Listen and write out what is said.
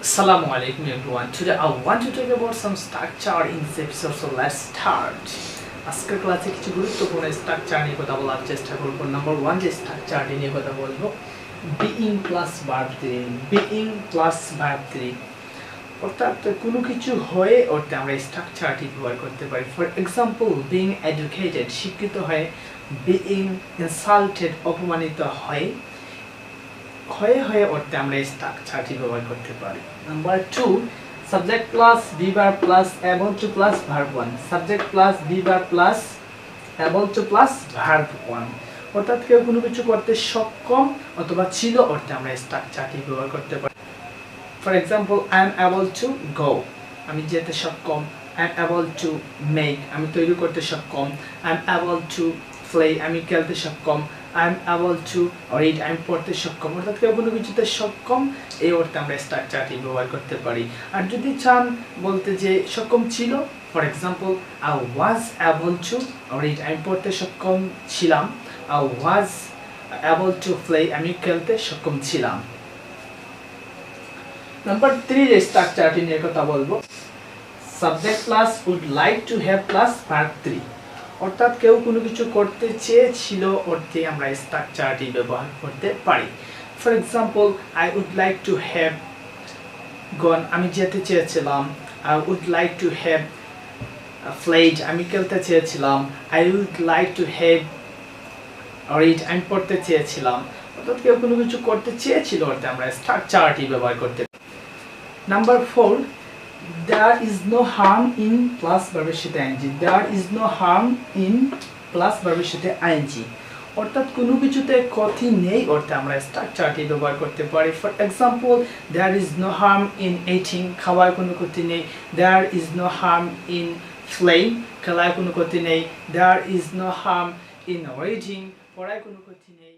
Assalamu alaikum everyone. Today I want to talk about some structure in this episode, so let's start. আজকের ক্লাসে কিছু গুরুত্বপূর্ণ structure নিয়ে কথা বলার চেষ্টা করব। নাম্বার 1 যে স্ট্রাকচারটি নিয়ে কথা বলবো, being plus verb 3, being plus verb 3 অর্থাৎ কোনো কিছু হয়ে ওতে আমরা স্ট্রাকচারটি ব্যবহার করতে পারি। ফর এক্সাম্পল, being educated শিক্ষিত হয়ে, being insulted অপমানিত হয় হয়ে ওতে আমরা স্ট্রাকচারটি ব্যবহার করতে পারি। Number 2 subject plus be verb plus able to plus verb 1, subject plus be verb plus able to plus verb 1 অর্থাৎ কেউ কোনো কিছু করতে সক্ষম অথবা ছিল ওতে আমরা স্ট্রাকচারটি ব্যবহার করতে পারি। For example, I am able to go আমি যেতে সক্ষম, I am able to make আমি তৈরি করতে সক্ষম, I am able to play আমি খেলতে সক্ষম, I am able to read আমি পড়তে সক্ষম অর্থাৎ কেউ কোনো কিছুতে সক্ষম এই অর্থে আমরা স্ট্রাকচারটি ব্যবহার করতে পারি। আর যদি চান বলতে যে সক্ষম ছিল, for example, I was able to read আমি পড়তে সক্ষম ছিলাম, I was able to play আমি খেলতে সক্ষম ছিলাম। নাম্বার 3 যে স্ট্রাকচারটি নিয়ে কথা বলবো, subject plus would like to have plus verb 3 অর্থাৎ কেউ কোনো কিছু করতে চেয়েছিল অর্থে আমরা স্ট্রাকচারটি ব্যবহার করতে পারি। For example, I would like to have gone আমি যেতে চেয়েছিলাম, I would like to have played আমি খেলতে চেয়েছিলাম, I would like to have read আমি পড়তে চেয়েছিলাম অর্থাৎ কেউ কোনো কিছু করতে চেয়েছিল অর্থে আমরা স্ট্রাকচারটি ব্যবহার করতে পারি। Number 4, there is no harm in plus ভার্বের সাথে ing, there is no harm in plus ভার্বের সাথে ing অর্থাৎ কোনো কিছুতে ক্ষতি নেই অর্থে আমরা স্ট্রাকচারটি ব্যবহার করতে পারি। For example, there is no harm in eating খাওয়ায় কোনো ক্ষতি নেই, there is no harm in playing খেলায় কোনো ক্ষতি নেই, there is no harm in reading পড়ায় কোনো ক্ষতি নেই।